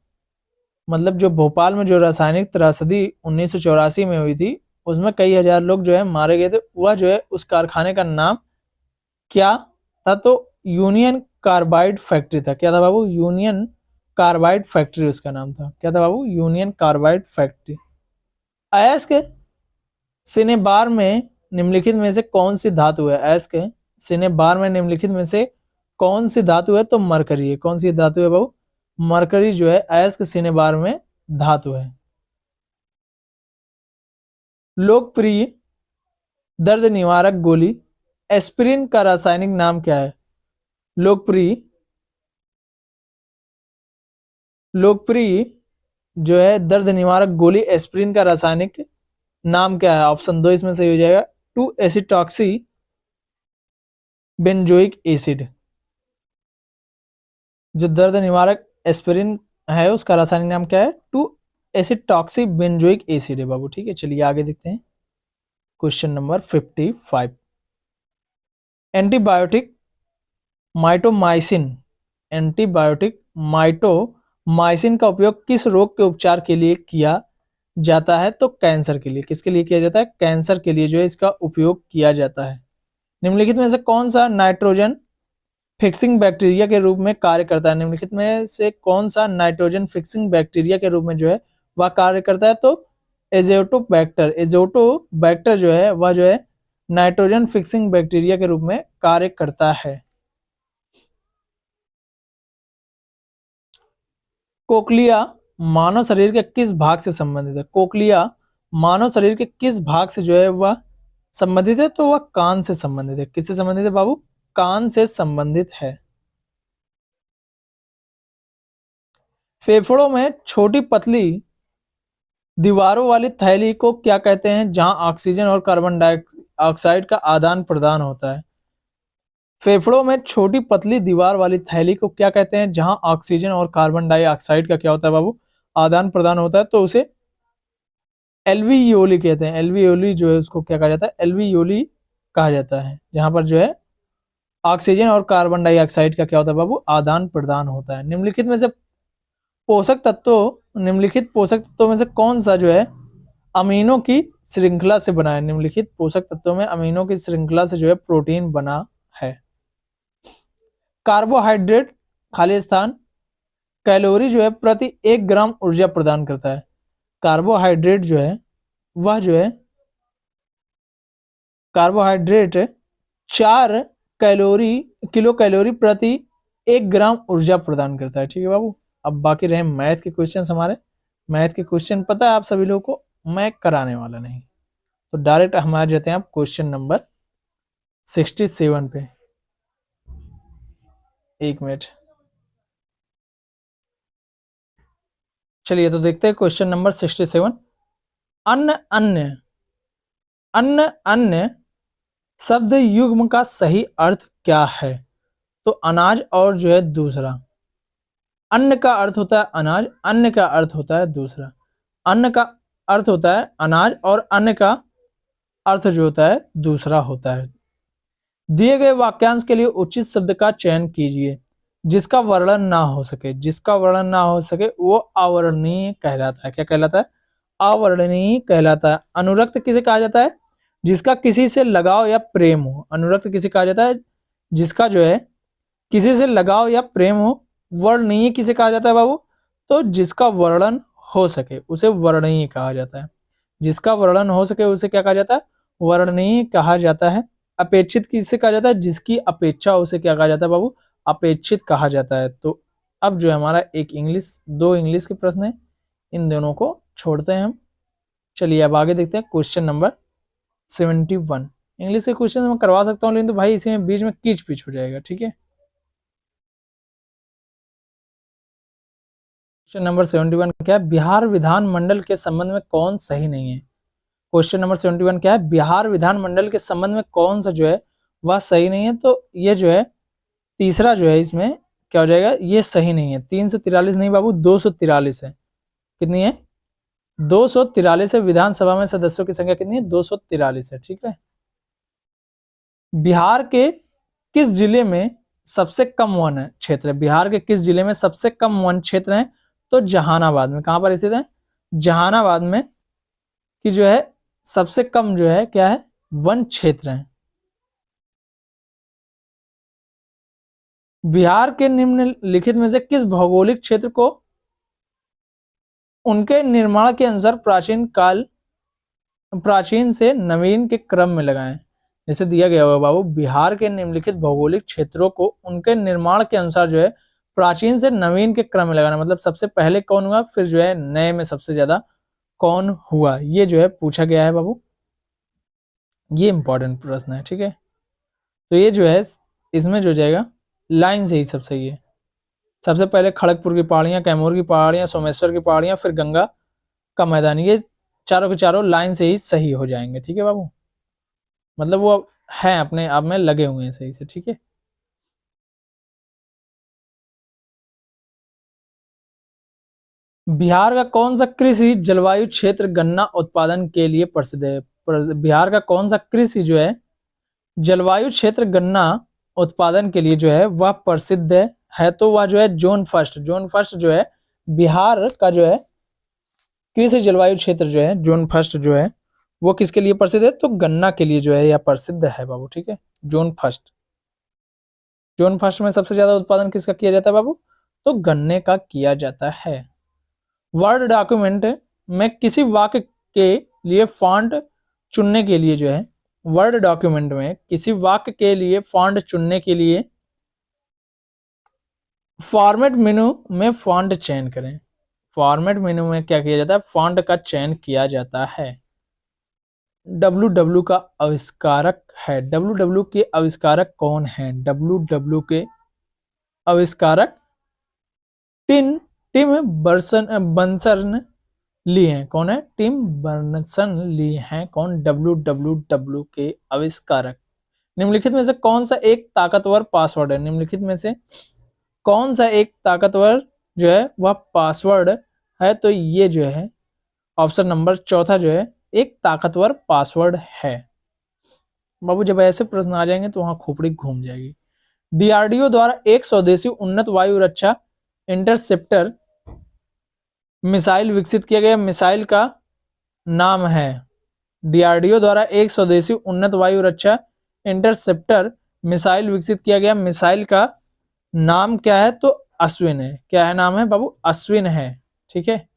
मतलब जो भोपाल में जो रासायनिक त्रासदी 1984 में हुई थी उसमें कई हजार लोग जो है मारे गए थे, वह जो है उस कारखाने का नाम क्या था, तो यूनियन कार्बाइड फैक्ट्री था। क्या था बाबू, यूनियन कार्बाइड फैक्ट्री उसका नाम था। क्या था बाबू, यूनियन कार्बाइड फैक्ट्री। अयस्क सिनेबार में निम्नलिखित में से कौन सी धातु है, अयस्क सिनेबार में निम्नलिखित में से कौन सी धातु है, तो मरकरी है। कौन सी धातु है बाबू, मरकरी जो है अयस्क सिनेबार में धातु है। लोकप्रिय दर्द निवारक गोली एस्पिरिन का रासायनिक नाम क्या है, लोकप्रिय जो है दर्द निवारक गोली एस्पिरिन का रासायनिक नाम क्या है, ऑप्शन 2 इसमें सही हो जाएगा, 2 एसिटॉक्सी बेंजोइक एसिड। जो दर्द निवारक एस्पिरिन है उसका रासायनिक नाम क्या है, 2 एसिटॉक्सी बेंजोइक एसिड है बाबू, ठीक है। चलिए आगे देखते हैं question number 55। Antibiotic mitomycin, antibiotic azithromycin का उपयोग किस रोग के उपचार के लिए किया जाता है? तो कैंसर के लिए। किसके लिए किया जाता है? कैंसर के लिए जो है इसका उपयोग किया जाता है। निम्नलिखित में से कौन सा नाइट्रोजन फिक्सिंग बैक्टीरिया के रूप में कार्य करता है? निम्नलिखित में से कौन सा नाइट्रोजन फिक्सिंग बैक्टीरिया के रूप में जो है वह कार्य करता है? तो एजोटोबैक्टर जो है वह जो है नाइट्रोजन फिक्सिंग बैक्टीरिया के रूप में कार्य करता है। कोक्लिया मानव शरीर के किस भाग से संबंधित है? कोक्लिया मानव शरीर के किस भाग से जो है वह संबंधित है? तो वह कान से संबंधित है। किससे संबंधित है बाबू? कान से संबंधित है। फेफड़ों में छोटी पतली दीवारों वाली थैली को क्या कहते हैं जहां ऑक्सीजन और कार्बन डाइऑक्साइड का आदान प्रदान होता है? फेफड़ों में छोटी पतली दीवार वाली थैली को क्या कहते हैं जहां ऑक्सीजन और कार्बन डाइऑक्साइड का क्या होता है बाबू? आदान प्रदान होता है। तो उसे एल्वियोली कहते हैं। एल्वियोली जो है उसको क्या कहा जाता है? एल्वियोली कहा जाता है, जहां पर जो है ऑक्सीजन और कार्बन डाइऑक्साइड का क्या होता है बाबू? आदान प्रदान होता है। निम्नलिखित में से निम्नलिखित पोषक तत्वों में से कौन सा जो है अमीनो की श्रृंखला से बना है? निम्नलिखित पोषक तत्वों में अमीनो की श्रृंखला से जो है प्रोटीन बना है। कार्बोहाइड्रेट खाली स्थान कैलोरी जो है प्रति 1 ग्राम ऊर्जा प्रदान करता है। कार्बोहाइड्रेट जो है वह जो है कार्बोहाइड्रेट 4 किलो कैलोरी प्रति 1 ग्राम ऊर्जा प्रदान करता है। ठीक है बाबू। अब बाकी रहे मैथ के क्वेश्चन। हमारे मैथ के क्वेश्चन पता है आप सभी लोगों को, मैं कराने वाला नहीं, तो डायरेक्ट हमारे जाते हैं आप क्वेश्चन नंबर 67 पे। 1 मिनट, चलिए तो देखते हैं क्वेश्चन नंबर 67। अन्य अन्य शब्द युग्म का सही अर्थ क्या है? तो अनाज और जो है दूसरा। अन्न का अर्थ होता है अनाज, अन्य का अर्थ होता है दूसरा। अन्न का अर्थ होता है अनाज और अन्य का अर्थ जो होता है दूसरा होता है। दिए गए वाक्यांश के लिए उचित शब्द का चयन कीजिए जिसका वर्णन ना हो सके। जिसका वर्णन ना हो सके वो अवर्णनीय कहलाता है। क्या कहलाता है? अवर्णनीय कहलाता है। अनुरक्त किसे कहा जाता है? जिसका किसी से लगाव या प्रेम हो। अनुरक्त किसे कहा जाता है? जिसका जो है किसी से लगाव या प्रेम हो। वर्णनीय किसे कहा जाता है बाबू? तो जिसका वर्णन हो सके उसे वर्णनीय कहा जाता है। जिसका वर्णन हो सके उसे क्या कहा जाता है? वर्णनीय कहा जाता है। अपेक्षित किसे कहा जाता है? जिसकी अपेक्षा उसे क्या कहा जाता है बाबू? अपेक्षित कहा जाता है। तो अब जो है हमारा दो इंग्लिश के प्रश्न है, इन दोनों को छोड़ते हैं हम। चलिए अब आगे देखते हैं क्वेश्चन नंबर 71। इंग्लिश के क्वेश्चन मैं करवा सकता हूँ, लेकिन तो भाई इसी में बीच में कीच पीच हो जाएगा। ठीक है, क्वेश्चन नंबर 71 क्या है? बिहार विधानमंडल के संबंध में कौन सही नहीं है? क्वेश्चन नंबर 71 क्या है? बिहार विधानमंडल के संबंध में कौन सा जो है वह सही नहीं है? तो ये जो है तीसरा जो है इसमें क्या हो जाएगा? ये सही नहीं है। 343 नहीं बाबू, 243 है। कितनी है? 243 है। विधानसभा में सदस्यों की संख्या कितनी है? 243 है। ठीक है। बिहार के किस जिले में सबसे कम वन क्षेत्र है? बिहार के किस जिले में सबसे कम वन क्षेत्र है? तो जहानाबाद में। कहां पर स्थित है? जहानाबाद में कि जो है सबसे कम जो है क्या है? वन क्षेत्र है। बिहार के निम्नलिखित में से किस भौगोलिक क्षेत्र को उनके निर्माण के अनुसार प्राचीन से नवीन के क्रम में लगाएं? जैसे दिया गया हुआ बाबू, बिहार के निम्नलिखित भौगोलिक क्षेत्रों को उनके निर्माण के अनुसार जो है प्राचीन से नवीन के क्रम में लगाना। मतलब सबसे पहले कौन हुआ, फिर जो है नए में सबसे ज्यादा कौन हुआ, ये जो है पूछा गया है बाबू। ये इंपॉर्टेंट प्रश्न है। ठीक है, तो ये जो है इसमें जो जाएगा लाइन से ही सब सही है। सबसे पहले खड़गपुर की पहाड़ियां, कैमूर की पहाड़ियां, सोमेश्वर की पहाड़ियां, फिर गंगा का मैदान, ये चारों के चारों लाइन से ही सही हो जाएंगे। ठीक है बाबू, मतलब वो है अपने आप में लगे हुए हैं सही से। ठीक है, बिहार का कौन सा कृषि जलवायु क्षेत्र गन्ना उत्पादन के लिए प्रसिद्ध है? बिहार का कौन सा कृषि जो है जलवायु क्षेत्र गन्ना उत्पादन के लिए जो है वह प्रसिद्ध है? है तो वह जो है जोन फर्स्ट जो है बिहार का जो है कृषि जलवायु क्षेत्र जो है जोन फर्स्ट जो है वो किसके लिए प्रसिद्ध है, तो गन्ना के लिए जो है यह प्रसिद्ध है बाबू। ठीक है, जोन फर्स्ट, जोन फर्स्ट में सबसे ज्यादा उत्पादन किसका किया जाता है बाबू, तो गन्ने का किया जाता है। वर्ड डॉक्यूमेंट में किसी वाक्य के लिए फॉन्ट चुनने के लिए जो है, वर्ड डॉक्यूमेंट में किसी वाक्य के लिए फॉन्ट चुनने के लिए फॉर्मेट मेनू में फॉन्ट चयन करें। फॉर्मेट मेनू में क्या किया जाता है, फॉन्ट का चयन किया जाता है। डब्ल्यू का आविष्कारक है, डब्ल्यू के आविष्कारक कौन है, डब्ल्यू के आविष्कारक टिम टिम बर्नसन ली हैं। कौन है, टिम बर्नसन ली हैं। कौन, डब्ल्यू के आविष्कारक। निम्नलिखित में से कौन सा एक ताकतवर पासवर्ड है, निम्नलिखित में से कौन सा एक ताकतवर जो है वह पासवर्ड है, तो ये जो है ऑप्शन नंबर चौथा जो है एक ताकतवर पासवर्ड है। बाबू जब ऐसे प्रश्न आ जाएंगे तो वहां खोपड़ी घूम जाएगी। डीआरडीओ द्वारा एक स्वदेशी उन्नत वायु रक्षा इंटरसेप्टर मिसाइल विकसित किया गया मिसाइल का नाम है। डीआरडीओ द्वारा एक स्वदेशी उन्नत वायु रक्षा इंटरसेप्टर मिसाइल विकसित किया गया मिसाइल का नाम क्या है, तो अश्विन है। क्या है नाम है बाबू, अश्विन है। ठीक है,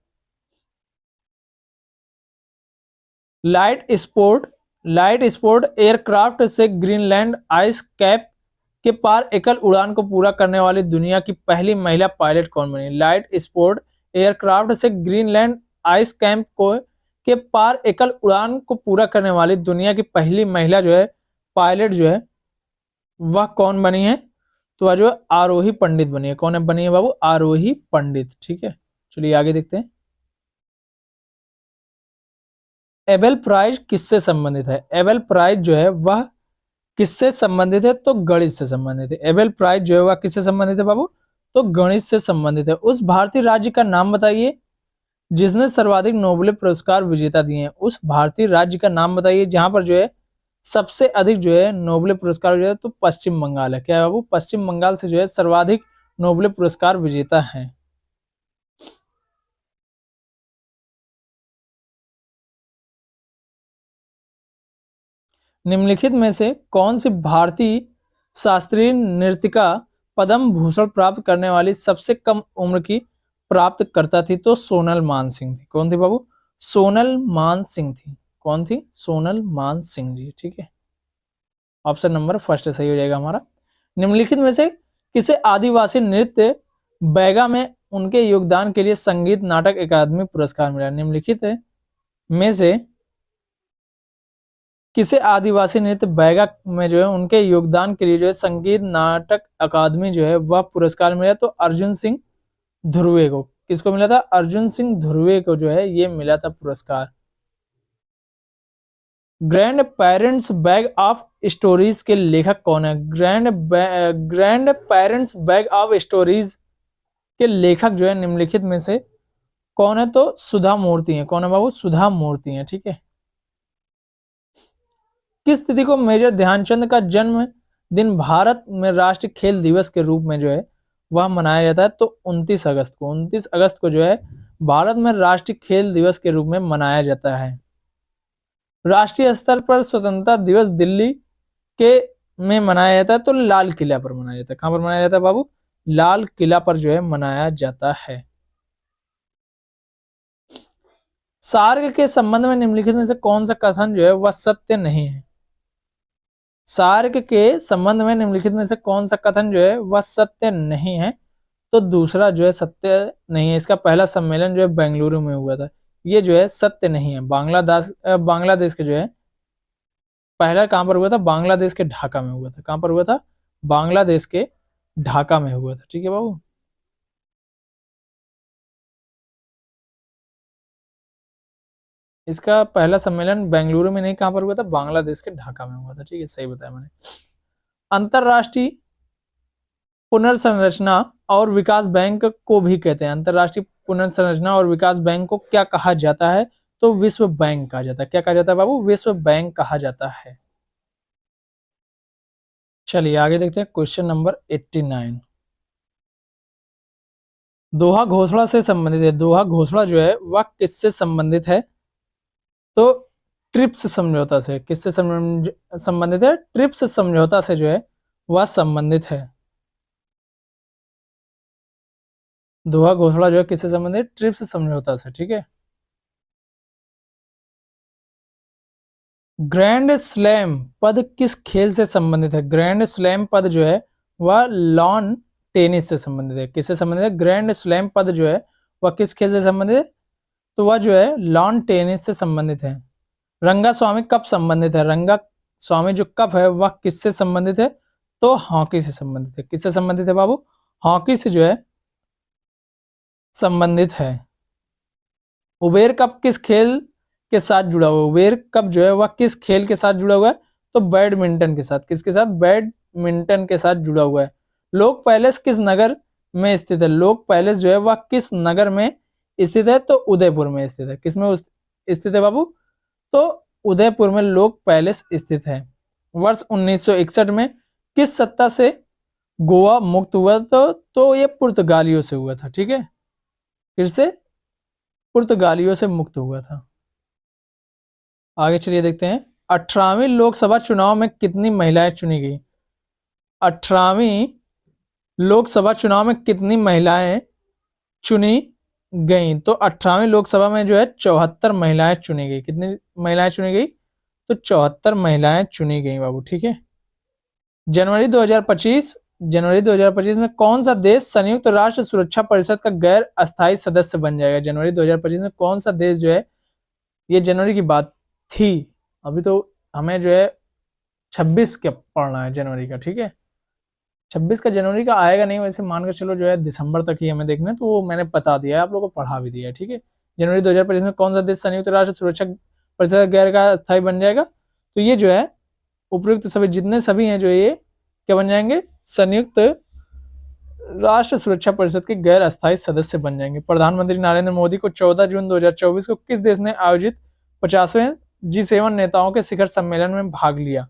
लाइट स्पोर्ट एयरक्राफ्ट से ग्रीनलैंड आइस कैप के पार एकल उड़ान को पूरा करने वाली दुनिया की पहली महिला पायलट कौन बनी। लाइट स्पोर्ट एयरक्राफ्ट से ग्रीनलैंड आइस कैंप को के पार एकल उड़ान को पूरा करने वाली दुनिया की पहली महिला जो है पायलट जो है वह कौन बनी है, तो वह जो है आरोही पंडित बनी है। कौन है बनी है बाबू, आरोही पंडित। ठीक है, चलिए आगे देखते हैं। एबेल प्राइज किससे संबंधित है, एबेल प्राइज जो है वह किससे संबंधित है, तो गणित से संबंधित है। एबेल प्राइज जो है वह किससे संबंधित है बाबू, तो गणित से संबंधित है। उस भारतीय राज्य का नाम बताइए जिसने सर्वाधिक नोबेल पुरस्कार विजेता दिए हैं। उस भारतीय राज्य का नाम बताइए जहां पर जो है सबसे अधिक जो है नोबेल पुरस्कार विजेता, तो पश्चिम बंगाल है। क्या है बाबू, पश्चिम बंगाल से जो है सर्वाधिक नोबेल पुरस्कार विजेता है। निम्नलिखित में से कौन सी भारतीय शास्त्रीय नृत्यिका पद्म भूषण प्राप्त करने वाली सबसे कम उम्र की प्राप्तकर्ता थी, तो सोनल मान सिंह थी। कौन थी बाबू, सोनल मान सिंह थी। कौन थी, सोनल मान सिंह जी। ठीक है, ऑप्शन नंबर फर्स्ट सही हो जाएगा हमारा। निम्नलिखित में से किसे आदिवासी नृत्य बैगा में उनके योगदान के लिए संगीत नाटक अकादमी पुरस्कार मिला। निम्नलिखित में से किसे आदिवासी नृत्य बैगा में जो है उनके योगदान के लिए जो है संगीत नाटक अकादमी जो है वह पुरस्कार मिला, तो अर्जुन सिंह ध्रुवे को। किसको मिला था, अर्जुन सिंह ध्रुवे को जो है ये मिला था पुरस्कार। Grand parents bag of stories के लेखक कौन है, grand parents bag of stories के लेखक जो है निम्नलिखित में से कौन है, तो सुधा मूर्ति है। कौन है बाबू, सुधा मूर्ति है। ठीक है, किस तिथि को मेजर ध्यानचंद का जन्म दिन भारत में राष्ट्रीय खेल दिवस के रूप में जो है वह मनाया जाता है, तो 29 अगस्त को। 29 अगस्त को जो है भारत में राष्ट्रीय खेल दिवस के रूप में मनाया जाता है। राष्ट्रीय स्तर पर स्वतंत्रता दिवस दिल्ली के में मनाया जाता है, तो लाल किला पर मनाया जाता है। कहां पर मनाया जाता है बाबू, लाल किला पर जो है मनाया जाता है। सार्क के संबंध में निम्नलिखित में से कौन सा कथन जो है वह सत्य नहीं है। सार्क के संबंध में निम्नलिखित में से कौन सा कथन जो है वह सत्य नहीं है, तो दूसरा जो है सत्य नहीं है। इसका पहला सम्मेलन जो है बेंगलुरु में हुआ था, ये जो है सत्य नहीं है। बांग्लादेश के जो है पहला कहां पर हुआ था, बांग्लादेश के ढाका में हुआ था। कहां पर हुआ था, बांग्लादेश के ढाका में हुआ था। ठीक है बाबू, इसका पहला सम्मेलन बेंगलुरु में नहीं, कहां पर हुआ था, बांग्लादेश के ढाका में हुआ था। ठीक है, सही बताया मैंने। अंतरराष्ट्रीय पुनर्संरचना और विकास बैंक को भी कहते हैं, अंतरराष्ट्रीय पुनर्संरचना और विकास बैंक को क्या कहा जाता है, तो विश्व बैंक कहा जाता है। क्या कहा जाता है बाबू, विश्व बैंक कहा जाता है। चलिए आगे देखते हैं क्वेश्चन नंबर 89। दोहा घोषणा से संबंधित है। दोहा घोषणा जो है वह किससे संबंधित है? तो ट्रिप्स समझौता से। किससे संबंधित है? ट्रिप्स समझौता से जो है वह संबंधित है। दोहा घोषणा जो है किससे संबंधित है? ट्रिप्स समझौता से। ठीक है। ग्रैंड स्लैम पद किस खेल से संबंधित है? ग्रैंड स्लैम पद जो है वह लॉन टेनिस से संबंधित है। किससे संबंधित है? ग्रैंड स्लैम पद जो है वह किस खेल से संबंधित है? तो वह जो है लॉन टेनिस से संबंधित है। रंगा स्वामी कप संबंधित है। रंगा स्वामी जो कप है वह किससे संबंधित है? तो हॉकी से संबंधित है। किससे संबंधित है बाबू? हॉकी से जो है संबंधित है। उबेर कप किस खेल के साथ जुड़ा हुआ है? उबेर कप जो है वह किस खेल के साथ जुड़ा हुआ है? तो बैडमिंटन के साथ। किसके साथ? बैडमिंटन के साथ जुड़ा हुआ है। लोक पैलेस किस नगर में स्थित है? लोक पैलेस जो है वह किस नगर में स्थित है? तो उदयपुर में स्थित है। किसमें स्थित है बाबू? तो उदयपुर में लोक पैलेस स्थित है। वर्ष 1961 में किस सत्ता से गोवा मुक्त हुआ? तो ये पुर्तगालियों से हुआ था। ठीक है। फिर से पुर्तगालियों से मुक्त हुआ था। आगे चलिए देखते हैं। 18वीं लोकसभा चुनाव में कितनी महिलाएं चुनी गई? 18वीं लोकसभा चुनाव में कितनी महिलाएं चुनी गई? तो 18वीं लोकसभा में जो है 74 महिलाएं चुनी गई। कितनी महिलाएं चुनी गई? तो 74 महिलाएं चुनी गई बाबू। ठीक है। जनवरी 2025 में कौन सा देश संयुक्त राष्ट्र सुरक्षा परिषद का गैर अस्थायी सदस्य बन जाएगा? जनवरी 2025 में कौन सा देश जो है, ये जनवरी की बात थी, अभी तो हमें जो है 26 का पढ़ना है जनवरी का। ठीक है। 26 का जनवरी का आएगा नहीं, वैसे मानकर चलो जो है दिसंबर तक ही हमें देखना है, तो वो मैंने बता दिया है, आप लोगों को पढ़ा भी दिया है। ठीक है। जनवरी 2025 में कौन सा देश संयुक्त राष्ट्र सुरक्षा परिषद का गैर का अस्थायी बन जाएगा? तो ये जो है उपयुक्त सभी जितने सभी हैं जो ये क्या बन जाएंगे? संयुक्त राष्ट्र सुरक्षा परिषद के गैर अस्थायी सदस्य बन जाएंगे। प्रधानमंत्री नरेंद्र मोदी को 14 जून 2024 को किस देश ने आयोजित 50वें G7 नेताओं के शिखर सम्मेलन में भाग लिया?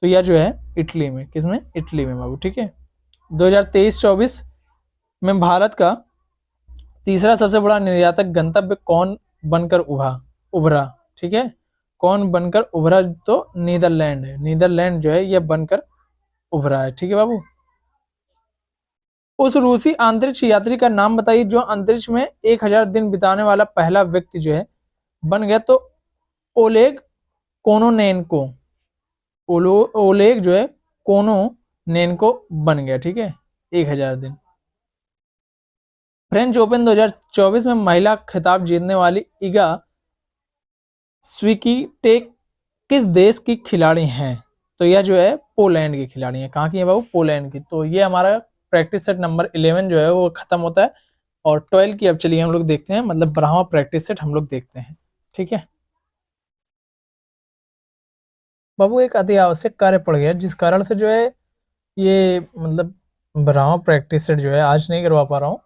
तो यह जो है इटली में। किसमें? इटली में बाबू। ठीक है। 2023-24 में भारत का तीसरा सबसे बड़ा निर्यातक गंतव्य कौन बनकर उभरा? ठीक है। कौन बनकर उभरा? तो नीदरलैंड है। नीदरलैंड जो है यह बनकर उभरा है। ठीक है बाबू। उस रूसी अंतरिक्ष यात्री का नाम बताइए जो अंतरिक्ष में 1000 दिन बिताने वाला पहला व्यक्ति जो है बन गया। तो ओलेग कोनोनेनको। ओलेग जो है कोनोनेनको बन गया। ठीक है। 1000 दिन। फ्रेंच ओपन 2024 में महिला खिताब जीतने वाली इगा स्विकीटेक किस देश की खिलाड़ी हैं? तो यह जो है पोलैंड की खिलाड़ी है। कहाँ की है बाबू? पोलैंड की। तो ये हमारा प्रैक्टिस सेट नंबर 11 जो है वो खत्म होता है, और 12 की अब चलिए हम लोग देखते हैं, मतलब 12वां प्रैक्टिस सेट हम लोग देखते हैं। ठीक है बाबू, एक अति आवश्यक कार्य पड़ गया जिस कारण से जो है ये मतलब 12वां प्रैक्टिस सेट जो है आज नहीं करवा पा रहा हूँ।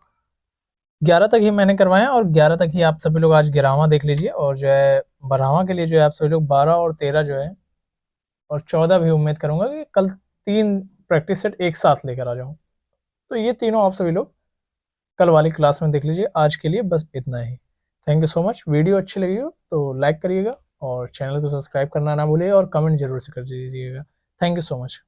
11 तक ही मैंने करवाया, और 11 तक ही आप सभी लोग आज 11वां देख लीजिए, और जो है 12वां के लिए जो है आप सभी लोग 12 और 13 जो है और 14 भी उम्मीद करूंगा कि कल 3 प्रैक्टिस सेट एक साथ लेकर आ जाऊं। तो ये तीनों आप सभी लोग कल वाली क्लास में देख लीजिए। आज के लिए बस इतना ही। Thank you so much. Video अच्छी लगी हो तो लाइक करिएगा, और चैनल को सब्सक्राइब करना ना भूलिए, और कमेंट जरूर से कर दीजिएगा। Thank you so much.